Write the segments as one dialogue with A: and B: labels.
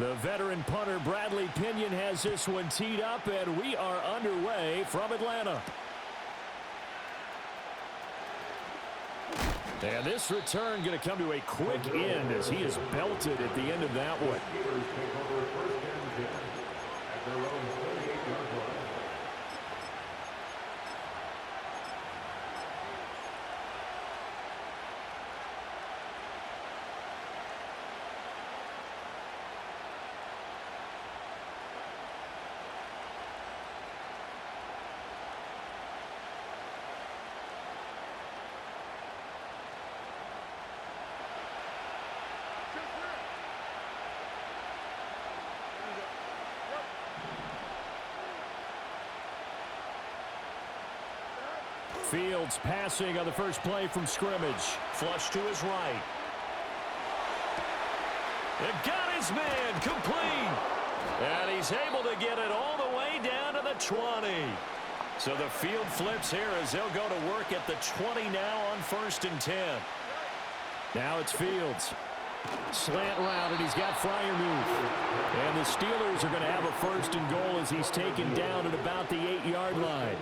A: The veteran punter Bradley Pinion has this one teed up, and we are underway from Atlanta. And this return going to come to a quick end as he is belted at the end of that one. Fields passing on the first play from scrimmage. Flush to his right. It got his man complete. And he's able to get it all the way down to the 20. So the field flips here as they'll go to work at the 20 now on 1st and 10. Now it's Fields. Slant route, and he's got Freiermuth. And the Steelers are going to have a 1st and goal as he's taken down at about the 8-yard line.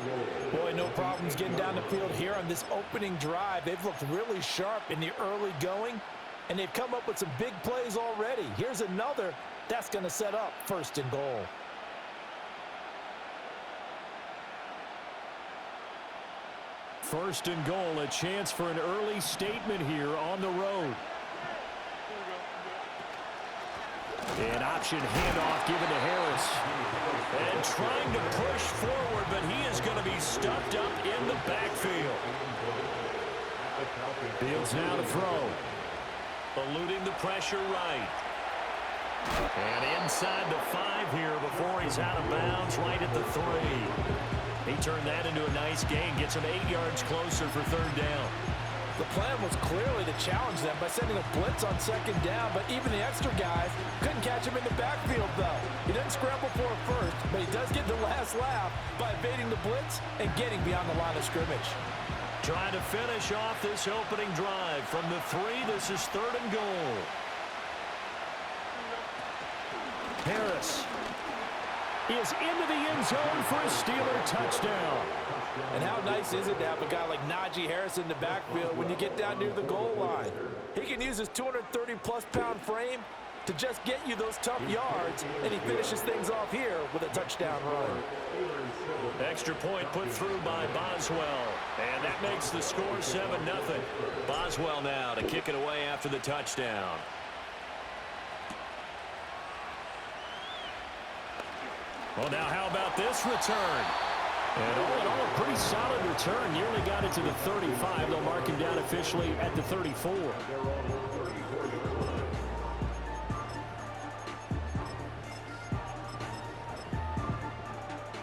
B: Boy, no problems getting down the field here on this opening drive. They've looked really sharp in the early going, and they've come up with some big plays already. Here's another that's going to set up 1st and goal.
A: First and goal, a chance for an early statement here on the road. An option handoff given to Harris. And trying to push forward, but he is going to be stuffed up in the backfield. Fields now to throw. Eluding the pressure right. And inside the 5 here before he's out of bounds right at the 3. He turned that into a nice gain, gets him 8 yards closer for 3rd down.
B: The plan was clearly to challenge them by sending a blitz on 2nd down, but even the extra guys couldn't catch him in the backfield, though. He doesn't scramble for it first, but he does get the last laugh by evading the blitz and getting beyond the line of scrimmage.
A: Trying to finish off this opening drive from the 3. This is 3rd and goal. Harris is into the end zone for a Steeler touchdown.
B: And how nice is it to have a guy like Najee Harris in the backfield when you get down near the goal line? He can use his 230-plus pound frame to just get you those tough yards, and he finishes things off here with a touchdown run.
A: Extra point put through by Boswell, and that makes the score 7-0. Boswell now to kick it away after the touchdown. Well, now how about this return? And all in all, a pretty solid return. Nearly got it to the 35. They'll mark him down officially at the 34.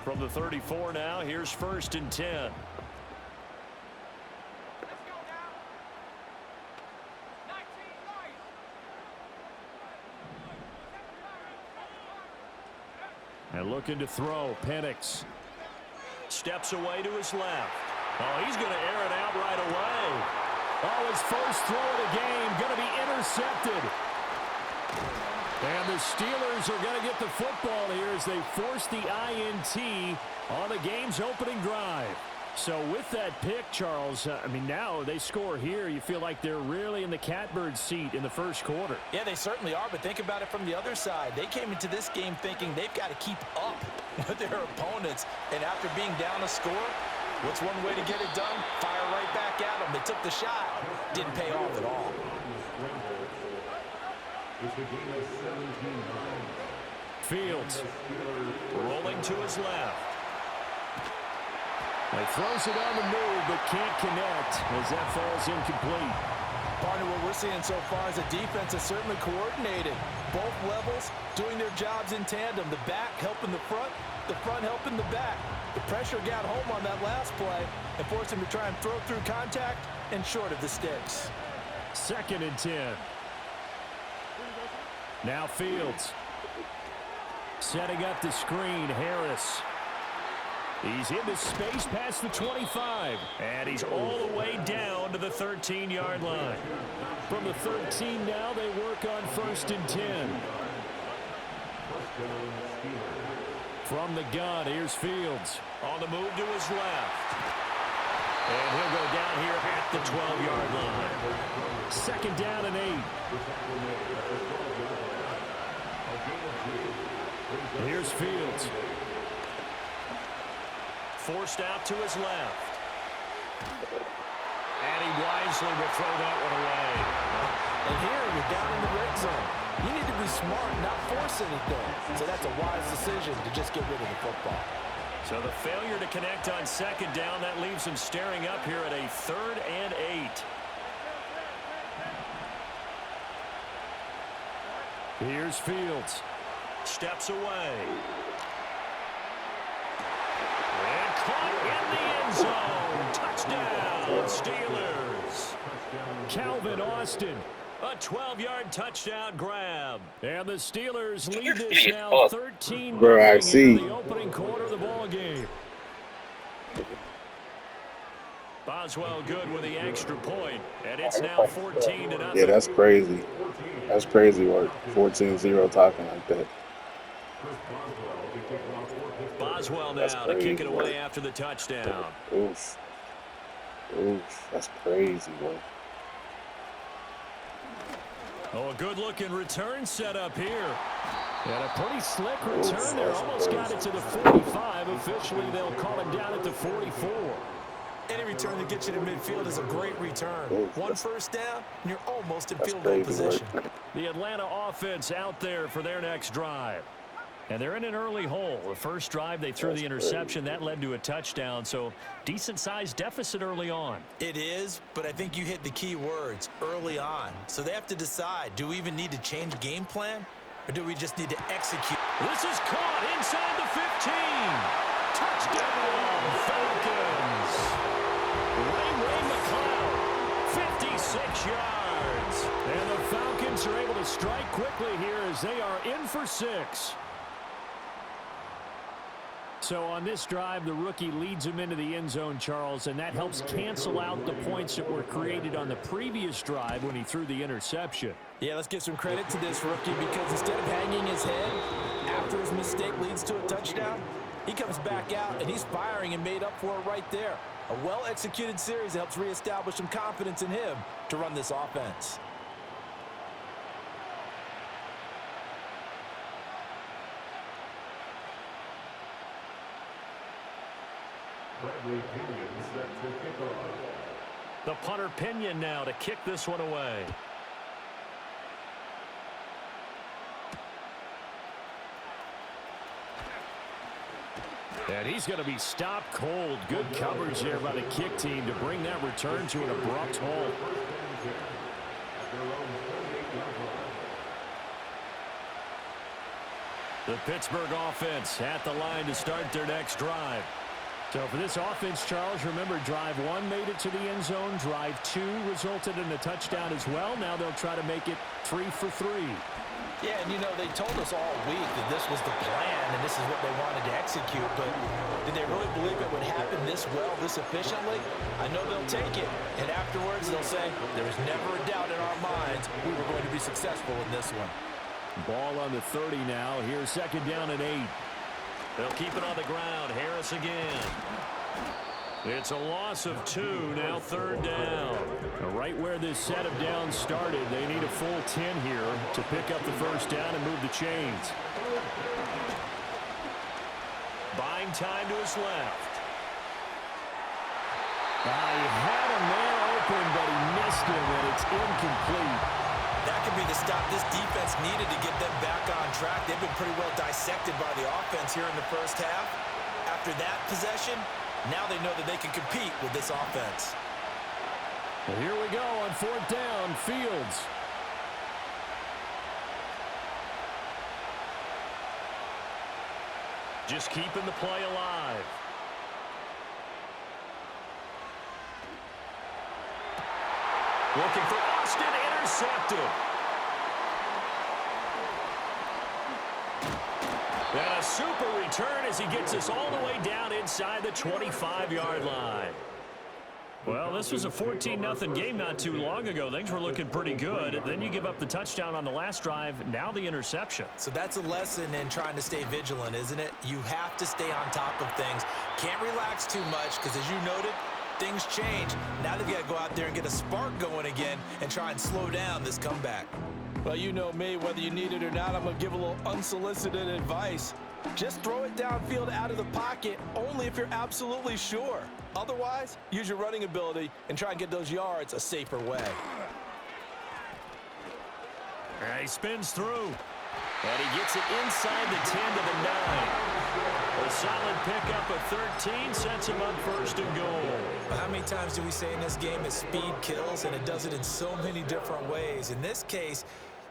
A: From the 34 now, here's 1st and 10. And looking to throw, Penix. Steps away to his left. Oh, he's going to air it out right away. Oh, his first throw of the game going to be intercepted. And the Steelers are going to get the football here as they force the INT on the game's opening drive. So with that pick, Charles, I mean, now they score here. You feel like they're really in the catbird seat in the first quarter.
B: Yeah, they certainly are, but think about it from the other side. They came into this game thinking they've got to keep up with their opponents, and after being down a score, what's one way to get it done? Fire right back at them. They took the shot. Didn't pay off at all.
A: Fields rolling to his left. He throws it on the move, but can't connect as that falls incomplete.
B: Part of what we're seeing so far is the defense is certainly coordinated. Both levels doing their jobs in tandem. The back helping the front helping the back. The pressure got home on that last play and forced him to try and throw through contact and short of the sticks.
A: 2nd and 10. Now Fields. Setting up the screen, Harris. He's into space past the 25, and he's all the way down to the 13-yard line. From the 13 now, they work on 1st and 10. From the gun, here's Fields. On the move to his left. And he'll go down here at the 12-yard line. Second down and 8. Here's Fields. Forced out to his left. And he wisely will throw that one away.
B: And here you're down in the red zone. You need to be smart, not force anything. So that's a wise decision to just get rid of the football.
A: So the failure to connect on second down, that leaves him staring up here at a 3rd and 8. Here's Fields. Steps away. And caught in the end zone. Touchdown, Steelers. Calvin Austin. A 12-yard touchdown grab. And the Steelers lead this now 13-0 in the opening quarter of the ball game. Boswell good with the extra point, and it's now 14-0.
C: Yeah, that's crazy. That's crazy work. 14-0 talking like that.
A: Boswell now to kick it away after the touchdown.
C: Oof. Oof. That's crazy work.
A: Oh, a good-looking return set up here. And a pretty slick return there. Almost got it to the 45. Officially, they'll call him down at the 44.
B: Any return that gets you to midfield is a great return. One first down, and you're almost in field goal
C: crazy
B: position.
C: work.
A: The Atlanta offense out there for their next drive. And they're in an early hole. The first drive, they threw the interception. That led to a touchdown. So decent-sized deficit early on.
B: It is, but I think you hit the key words, early on. So they have to decide, do we even need to change game plan, or do we just need to execute?
A: This is caught inside the 15. Touchdown, Falcons. Ray McCloud, 56 yards. And the Falcons are able to strike quickly here as they are in for 6. So on this drive, the rookie leads him into the end zone, Charles, and that helps cancel out the points that were created on the previous drive when he threw the interception.
B: Yeah, let's give some credit to this rookie because instead of hanging his head after his mistake leads to a touchdown, he comes back out and he's firing and made up for it right there. A well-executed series that helps reestablish some confidence in him to run this offense.
A: The punter Pinion now to kick this one away. And he's going to be stopped cold. Good coverage there by the kick team to bring that return to an abrupt halt. The Pittsburgh offense at the line to start their next drive. So for this offense, Charles, remember drive 1 made it to the end zone. Drive 2 resulted in a touchdown as well. Now they'll try to make it 3 for 3.
B: Yeah, and you know, they told us all week that this was the plan and this is what they wanted to execute, but did they really believe it would happen this well, this efficiently? I know they'll take it, and afterwards they'll say, there was never a doubt in our minds we were going to be successful in this one.
A: Ball on the 30 now. Here's second down and 8. They'll keep it on the ground. Harris again. It's a loss of 2. Now third down. Right where this set of downs started, they need a full 10 here to pick up the first down and move the chains. Buying time to his left. He had a man open, but he missed him, and it's incomplete.
B: That could be the stop this defense needed to get them back on track. They've been pretty well dissected by the offense here in the first half. After that possession, now they know that they can compete with this offense.
A: Well, here we go on fourth down. Fields. Just keeping the play alive. Looking for Austin, intercepted. And a super return as he gets us all the way down inside the 25-yard line. Well, this was a 14-0 game not too long ago. Things were looking pretty good. Then you give up the touchdown on the last drive. Now the interception.
B: So that's a lesson in trying to stay vigilant, isn't it? You have to stay on top of things. Can't relax too much because, as you noted, things change. Now they've got to go out there and get a spark going again and try and slow down this comeback. Well, you know me, whether you need it or not, I'm going to give a little unsolicited advice. Just throw it downfield out of the pocket only if you're absolutely sure. Otherwise, use your running ability and try and get those yards a safer way.
A: He spins through. And he gets it inside the 10 to the 9. A solid pickup of 13 sets him up first and goal.
B: How many times do we say in this game that speed kills, and it does it in so many different ways? In this case,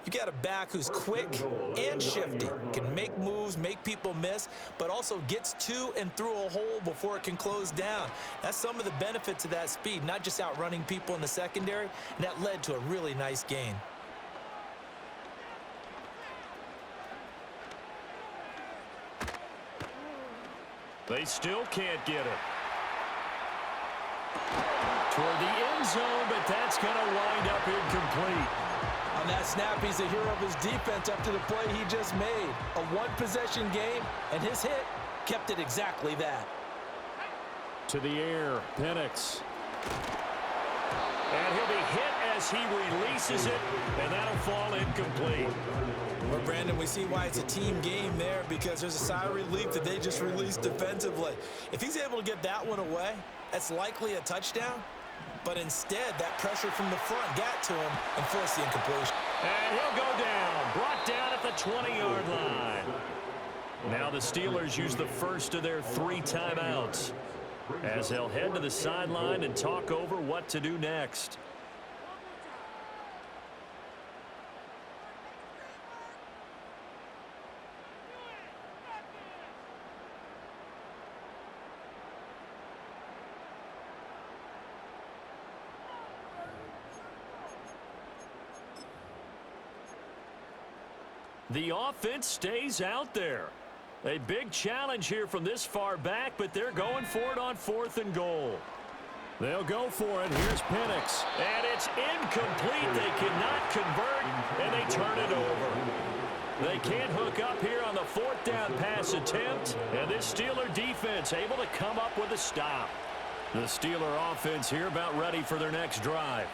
B: you got a back who's quick and shifty, can make moves, make people miss, but also gets to and through a hole before it can close down. That's some of the benefits of that speed, not just outrunning people in the secondary, and that led to a really nice gain.
A: They still can't get it. Toward the end zone, but that's going to wind up incomplete.
B: On that snap, he's the hero of his defense up to the play he just made. A one-possession game, and his hit kept it exactly that.
A: To the air, Penix. And he'll be hit as he releases it, and that'll fall incomplete.
B: Well, Brandon, we see why it's a team game there, because there's a sigh of relief that they just released defensively. If he's able to get that one away, that's likely a touchdown. But instead, that pressure from the front got to him and forced the incompletion.
A: And he'll go down, brought down at the 20-yard line. Now the Steelers use the first of their 3 timeouts as they'll head to the sideline and talk over what to do next. The offense stays out there. A big challenge here from this far back, but they're going for it on 4th and goal. They'll go for it. Here's Penix. And it's incomplete. They cannot convert, and they turn it over. They can't hook up here on the 4th down pass attempt, and this Steeler defense able to come up with a stop. The Steeler offense here about ready for their next drive.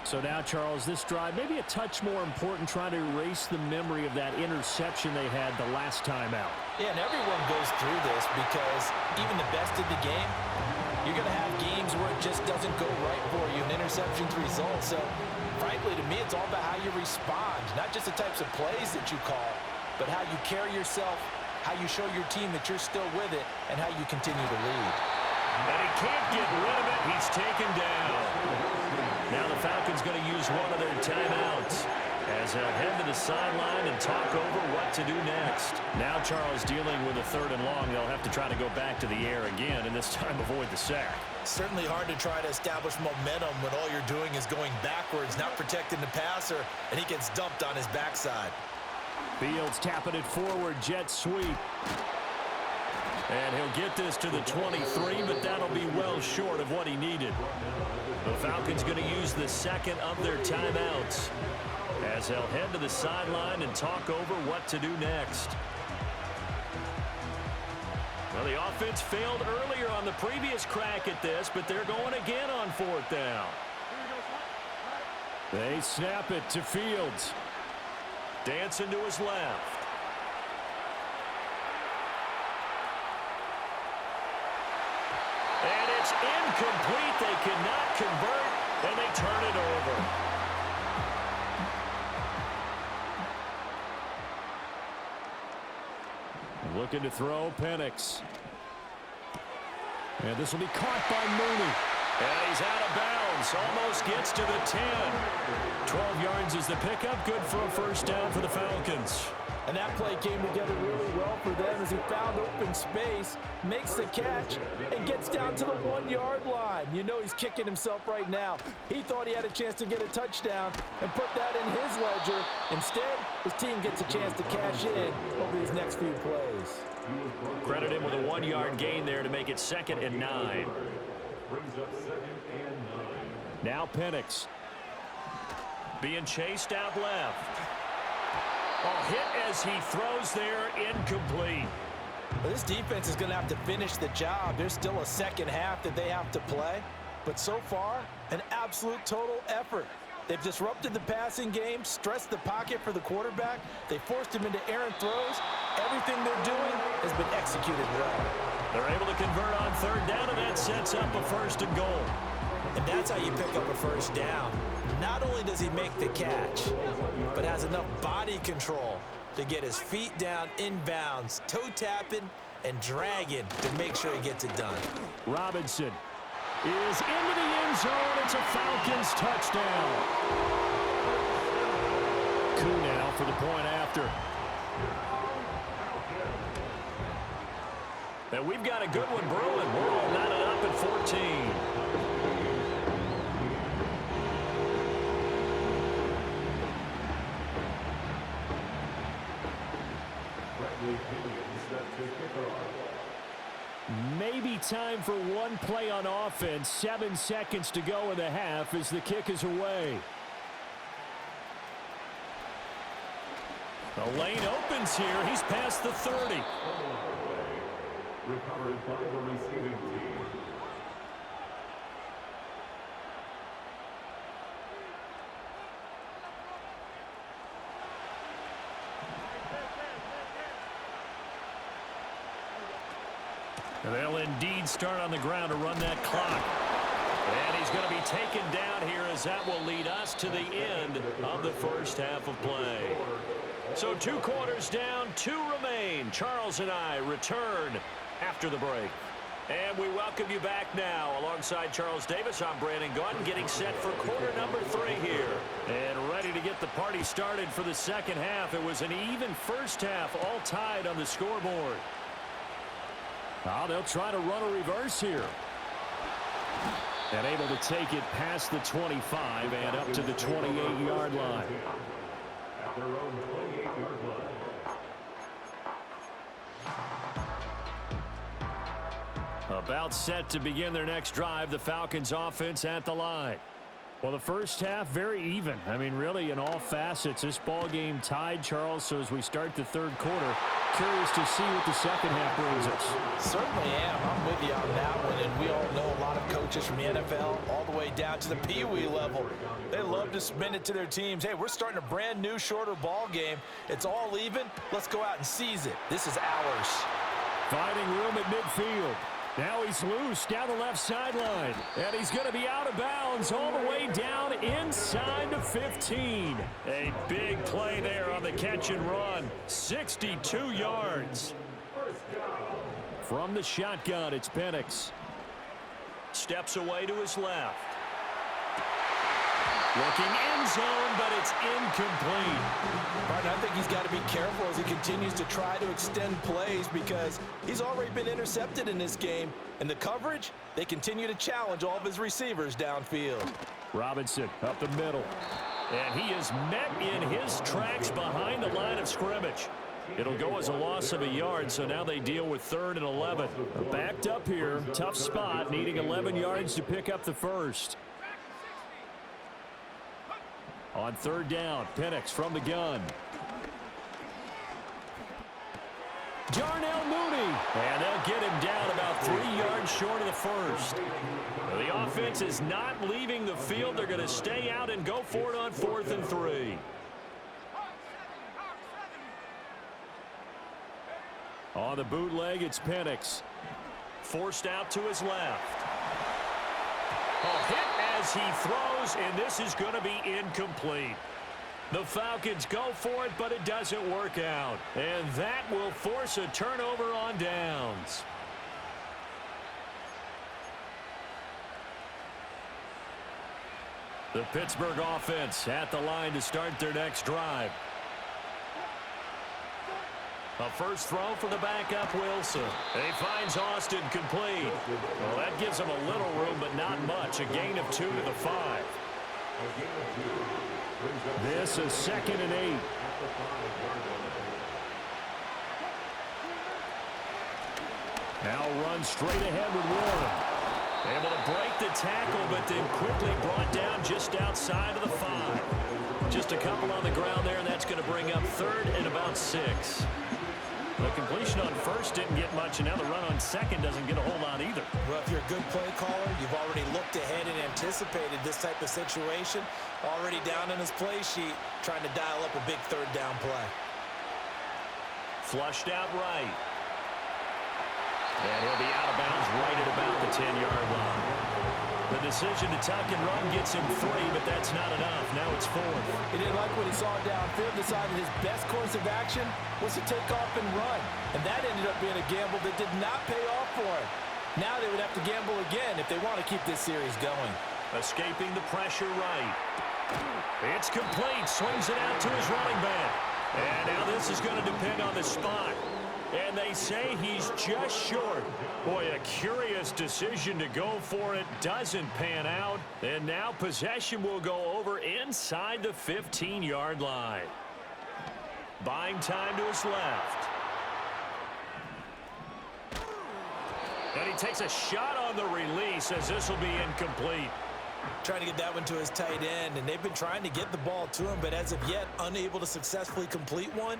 D: So now, Charles, this drive maybe a touch more important, trying to erase the memory of that interception they had the last time out.
B: Yeah, and everyone goes through this because even the best of the game, you're going to have games where it just doesn't go right for you, and interceptions result. So, frankly, to me, it's all about how you respond, not just the types of plays that you call, but how you carry yourself, how you show your team that you're still with it, and how you continue to lead.
A: And he can't get rid of it. He's taken down. Now the Falcons going to use one of their timeouts as they'll head to the sideline and talk over what to do next. Now Charles dealing with a 3rd and long. They'll have to try to go back to the air again and this time avoid the sack.
B: Certainly hard to try to establish momentum when all you're doing is going backwards, not protecting the passer, and he gets dumped on his backside.
D: Fields tapping it forward, jet sweep.
A: And he'll get this to the 23, but that'll be well short of what he needed. The Falcons going to use the 2nd of their timeouts as they'll head to the sideline and talk over what to do next. Well, the offense failed earlier on the previous crack at this, but they're going again on 4th down.
D: They snap it to Fields.
A: Dancing to his left. And it's incomplete. They cannot convert, and they turn it over.
D: Looking to throw, Penix. And this will be caught by Mooney.
A: And he's out of bounds. Almost gets to the 10. 12 yards is the pickup. Good for a 1st down for the Falcons.
B: And that play came together really well for them as he found open space, makes the catch, and gets down to the 1-yard line. You know he's kicking himself right now. He thought he had a chance to get a touchdown and put that in his ledger. Instead, his team gets a chance to cash in over these next few plays.
A: Credit him with a 1-yard gain there to make it 2nd and 9. Now Penix. Being chased out left. Oh, hit as he throws there, incomplete.
B: Well, this defense is going to have to finish the job. There's still a second half that they have to play. But so far, an absolute total effort. They've disrupted the passing game, stressed the pocket for the quarterback. They forced him into errant throws. Everything they're doing has been executed well.
A: They're able to convert on third down, and that sets up a first and goal.
B: And that's how you pick up a first down. Not only does he make the catch, but has enough body control to get his feet down inbounds, toe tapping and dragging to make sure he gets it done.
D: Robinson is into the end zone. It's a Falcons touchdown. Coup now for the point after.
A: And we've got a good one brewing. We're all knotted up at 14.
D: Maybe time for one play on offense. 7 seconds to go in the half as the kick is away.
A: The lane opens here. He's past the 30.
E: Recovered by the receiving team.
A: And they'll indeed start on the ground to run that clock. And he's going to be taken down here as that will lead us to the end of the first half of play. So 2 quarters down, 2 remain. Charles and I return after the break. And we welcome you back now. Alongside Charles Davis, I'm Brandon Gaudin, getting set for quarter number 3 here. And ready to get the party started for the second half. It was an even first half, all tied on the scoreboard.
D: Oh, they'll try to run a reverse here. And able to take it past the 25 and up to the 28-yard line.
E: At their own 28-yard line.
A: About set to begin their next drive, the Falcons offense at the line.
D: Well, the first half, very even. I mean, really, in all facets, this ball game tied, Charles. So as we start the third quarter, curious to see what the second half brings us.
B: Certainly am. I'm with you on that one. And we all know a lot of coaches from the NFL all the way down to the Pee Wee level. They love to spin it to their teams. Hey, we're starting a brand new, shorter ball game. It's all even. Let's go out and seize it. This is ours.
D: Finding room at midfield. Now he's loose down the left sideline. And he's going to be out of bounds all the way down inside the 15.
A: A big play there on the catch and run. 62 yards.
D: From the shotgun, it's Penix.
A: Steps away to his left. Looking end zone, but it's incomplete.
B: Martin, I think he's got to be careful as he continues to try to extend plays because he's already been intercepted in this game. And the coverage, they continue to challenge all of his receivers downfield.
D: Robinson up the middle.
A: And he is met in his tracks behind the line of scrimmage. It'll go as a loss of a yard, so now they deal with 3rd and 11.
D: Backed up here, tough spot, needing 11 yards to pick up the first. On 3rd down, Penix from the gun. Darnell Mooney.
A: And they'll get him down about 3 yards short of the first. The offense is not leaving the field. They're going to stay out and go for it on 4th and 3.
D: On the bootleg, it's Penix.
A: Forced out to his left. Oh, hit as he throws, and this is going to be incomplete. The Falcons go for it, but it doesn't work out. And that will force a turnover on downs. The Pittsburgh offense at the line to start their next drive. A first throw for the backup Wilson. He finds Austin complete. Well, that gives him a little room, but not much. A gain of 2 to the 5.
D: This is 2nd and 8. Now run straight ahead with Warren.
A: Able to break the tackle, but then quickly brought down just outside of the 5. Just a couple on the ground there, and that's going to bring up 3rd and about 6. The completion on first didn't get much, and now the run on second doesn't get a whole lot either.
B: Well, if you're a good play caller, you've already looked ahead and anticipated this type of situation. Already down in his play sheet, trying to dial up a big 3rd down play.
A: Flushed out right. And he'll be out of bounds right at about the 10-yard line. The decision to tuck and run gets him 3, but that's not enough. Now it's 4th.
B: He didn't like what he saw downfield, decided his best course of action was to take off and run. And that ended up being a gamble that did not pay off for him. Now they would have to gamble again if they want to keep this series going.
A: Escaping the pressure right. It's complete. Swings it out to his running back. And now this is going to depend on the spot. And they say he's just short. Boy, a curious decision to go for it. Doesn't pan out. And now possession will go over inside the 15-yard line. Buying time to his left. And he takes a shot on the release as this will be incomplete.
B: Trying to get that one to his tight end, and they've been trying to get the ball to him, but as of yet, unable to successfully complete one.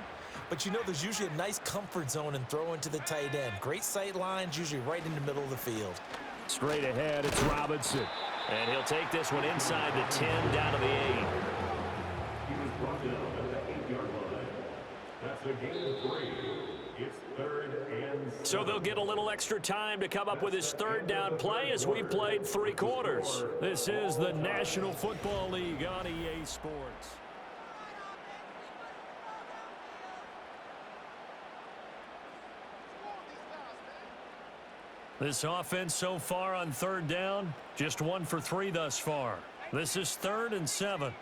B: But you know there's usually a nice comfort zone and throw into the tight end. Great sight lines, usually right in the middle of the field.
D: Straight ahead, it's Robinson.
A: And he'll take this one inside the 10, down to the 8.
E: He was brought down at the 8-yard line. That's a gain of 3. It's 3rd and 7.
A: So they'll get a little extra time to come up with his 3rd down play as we've played 3 quarters.
D: This is the National Football League on EA Sports. This offense so far on 3rd down, just 1 for 3 thus far. This is 3rd and 7.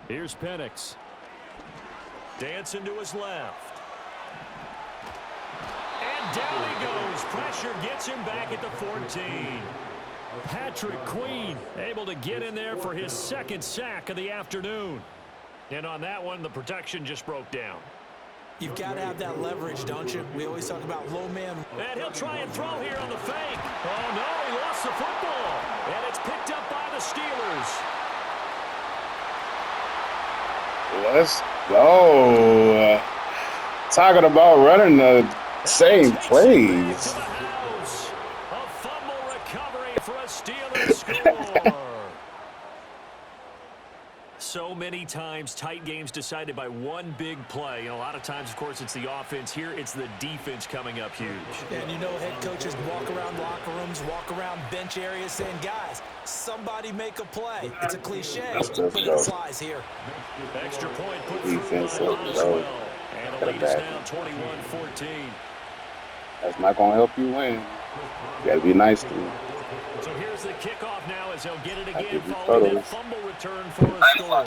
D: Here's Penix.
A: Dancing to his left. And down he goes. Pressure gets him back at the 14.
D: Patrick Queen able to get in there for his 2nd sack of the afternoon.
A: And on that one, the protection just broke down.
B: You've got to have that leverage, don't you? We always talk about low man.
A: And he'll try and throw here on the fake. Oh, no, he lost the football. And it's picked up by the Steelers.
C: Let's go. Talking about running the same plays.
A: A fumble recovery for a Steelers score. So many times, tight games decided by one big play. And a lot of times, of course, it's the offense. Here, it's the defense coming up huge.
B: And you know head coaches walk around locker rooms, walk around bench areas saying, guys, somebody make a play. It's a cliche, but it applies here.
A: Extra point put through
C: Defense,
A: by Oswell. And the lead is
C: back.
A: now 21-14.
C: That's not going to help you win. You got to be nice to him.
A: So here's the kickoff now as they'll get it again
C: give you
A: following that
C: photos.
A: fumble return for a score.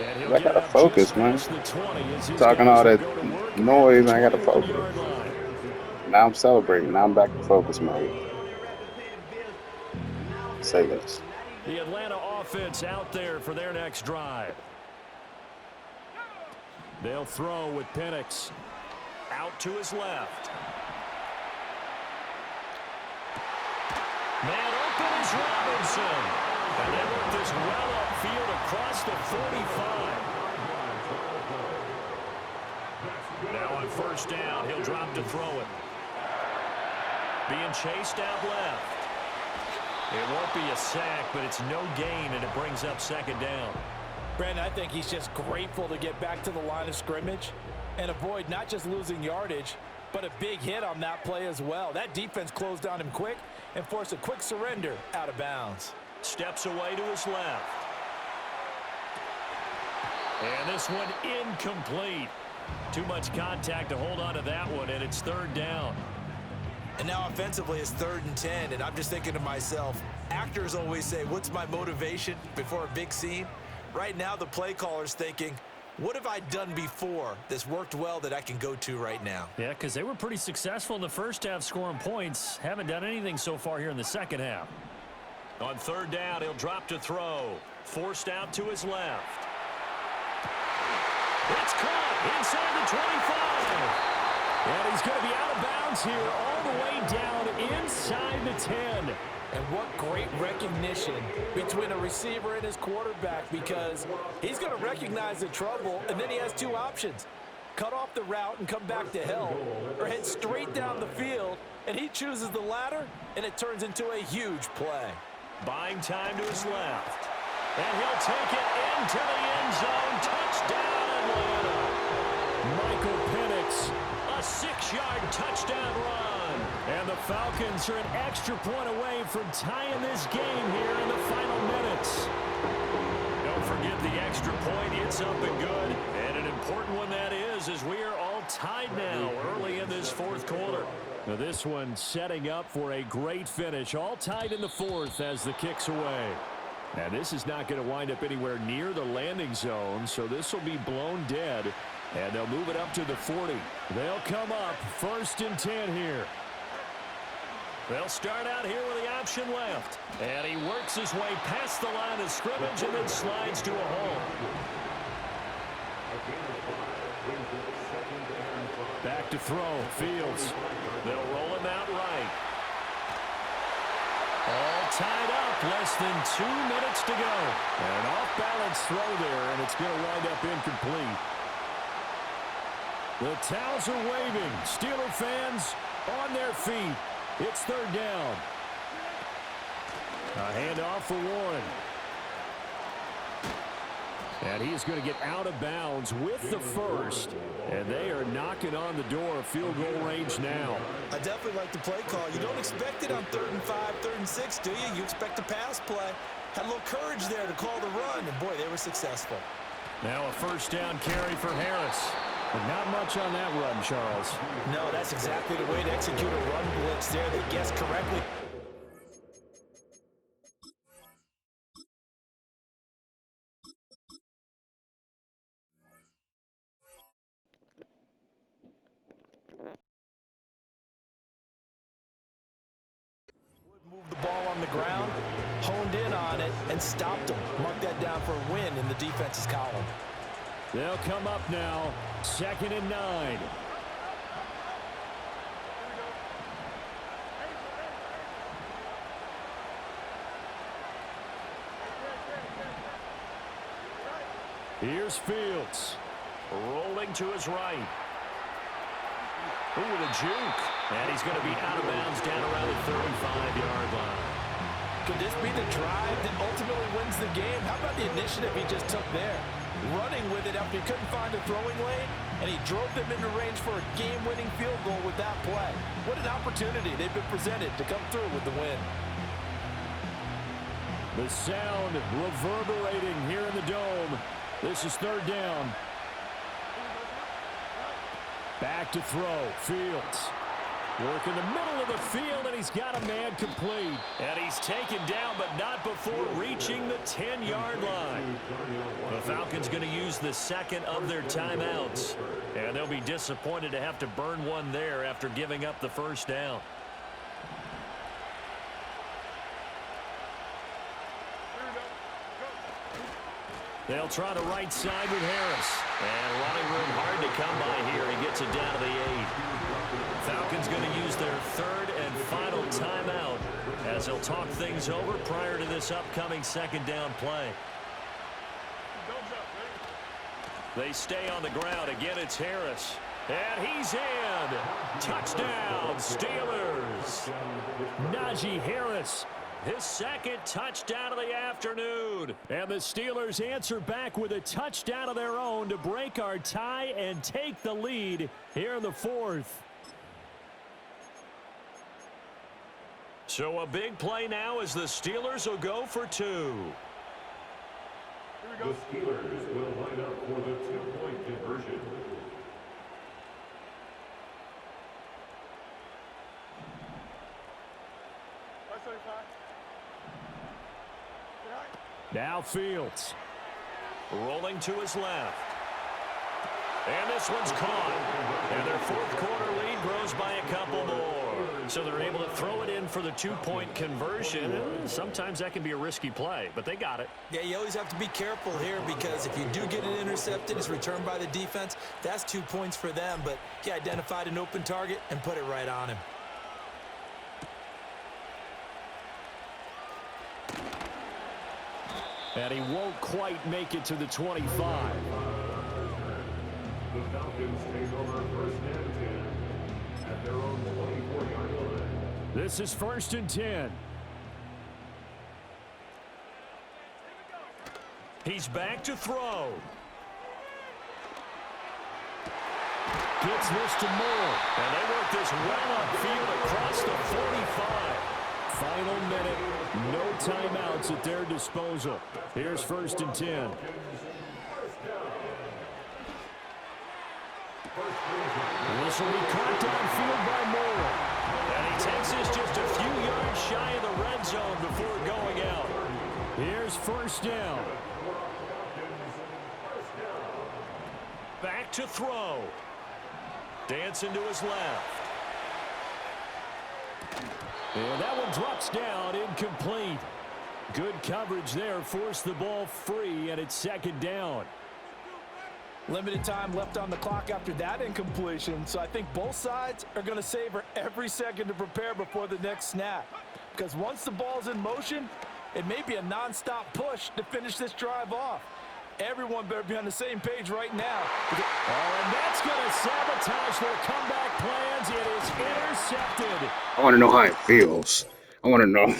A: And he'll
C: I
A: get
C: gotta
A: up
C: focus,
A: just
C: man.
A: past the 20 as his
C: Talking
A: guys
C: all
A: will
C: that
A: go to work
C: noise, I
A: at
C: gotta
A: the
C: focus.
A: 20-yard line.
C: Now I'm celebrating. Now I'm back to focus mode. Say this.
A: The Atlanta offense out there for their next drive. They'll throw with Penix. Out to his left. Man open is Robinson. And they work this well upfield across the 45. Now on first down, he'll drop to throw it. Being chased out left. It won't be a sack, but it's no gain, and it brings up 2nd down.
B: Brandon, I think he's just grateful to get back to the line of scrimmage and avoid not just losing yardage, but a big hit on that play as well. That defense closed on him quick and forced a quick surrender out of bounds.
A: Steps away to his left. And this one incomplete. Too much contact to hold on to that one, and it's 3rd down.
B: And now offensively it's 3rd and 10, and I'm just thinking to myself, actors always say, what's my motivation before a big scene? Right now the play caller's thinking, what have I done before that's worked well that I can go to right now?
D: Yeah, because they were pretty successful in the first half scoring points. Haven't done anything so far here in the second half.
A: On 3rd down, he'll drop to throw. Forced out to his left. It's caught inside the 25.
D: And he's going to be out of bounds here all the way down inside the 10.
B: And what great recognition between a receiver and his quarterback, because he's going to recognize the trouble, and then he has two options. Cut off the route and come back to help, or head straight down the field, and he chooses the latter, and it turns into a huge play.
A: Buying time to his left. And he'll take it into the end zone. Touchdown, Atlanta.
D: Michael Penix,
A: A 6-yard touchdown run.
D: and the Falcons are an extra point away from tying this game here in the final minutes.
A: Don't forget the extra point. It's up and good. And an important one that is, as we are all tied now early in this fourth quarter.
D: Now this one setting up for a great finish. All tied in the fourth as the kick's away. Now this is not going to wind up anywhere near the landing zone, so this will be blown dead. And they'll move it up to the 40. They'll come up 1st and 10 here.
A: They'll start out here with the option left. And he works his way past the line of scrimmage and then slides to a hole.
D: Back to throw. Fields.
A: They'll roll him out right. All tied up. Less than 2 minutes to go.
D: An off-balance throw there, and it's going to wind up incomplete. The towels are waving. Steeler fans on their feet. It's 3rd down. A handoff for Warren. And he's going to get out of bounds with the first. And they are knocking on the door of field goal range now.
B: I definitely like the play call. You don't expect it on 3rd and 5, 3rd and 6, do you? You expect a pass play. Had a little courage there to call the run, and boy, they were successful.
A: Now a 1st down carry for Harris.
D: But not much on that run, Charles.
B: No, that's exactly the way to execute a run blitz there. They guessed correctly. Moved the ball on the ground, honed in on it, and stopped them. Mark that down for a win in the defense's column.
D: They'll come up now, 2nd and 9. Here's Fields.
A: Rolling to his right. Ooh, the juke. And he's going to be out of bounds down around the 35-yard line.
B: Could this be the drive that ultimately wins the game? How about the initiative he just took there? Running with it after he couldn't find a throwing lane, and he drove them into range for a game-winning field goal with that play. What an opportunity they've been presented to come through with the win.
D: The sound reverberating here in the dome. This is 3rd down. Back to throw. Fields. Work in the middle of the field, and he's got a man complete.
A: And he's taken down, but not before reaching the 10-yard line. The Falcons going to use the 2nd of their timeouts. And they'll be disappointed to have to burn one there after giving up the 1st down. They'll try the right side with Harris. And running room hard to come by here. He gets it down to the 8. Falcons going to use their 3rd and final timeout as they'll talk things over prior to this upcoming 2nd down play. They stay on the ground. Again, it's Harris. And he's in. Touchdown, Steelers.
D: Najee Harris.
A: His 2nd touchdown of the afternoon.
D: And the Steelers answer back with a touchdown of their own to break our tie and take the lead here in the 4th.
A: So a big play now as the Steelers will go for 2.
E: The Steelers will line up for the 2-point conversion.
D: Now Fields.
A: Rolling to his left. And this one's caught. And their 4th quarter lead grows by a couple more. So they're able to throw it in for the two-point conversion. Sometimes that can be a risky play, but they got it.
B: Yeah, you always have to be careful here because if you do get it intercepted, it's returned by the defense. That's 2 points for them, but he identified an open target and put it right on him.
D: And he won't quite make it to the 25.
E: The Falcons take over first and 10 at their own 24-yard line.
D: This is 1st and 10.
A: He's back to throw.
D: Gets this to Moore.
A: And they work this well upfield across the 45.
D: Final minute. No timeouts at their disposal. Here's 1st and 10.
A: This will be caught downfield by Moore. And he takes this just a few yards shy of the red zone before going out.
D: Here's 1st down.
A: Back to throw. Dancing to his left.
D: And that one drops down, incomplete. Good coverage there, forced the ball free, and it's 2nd down.
B: Limited time left on the clock after that incompletion, so I think both sides are going to savor every second to prepare before the next snap. Because once the ball's in motion, it may be a non-stop push to finish this drive off. Everyone better be on the same page right now.
D: Oh, and that's going to sabotage their comeback plans. It is intercepted.
C: I want to know how it feels. I want to know.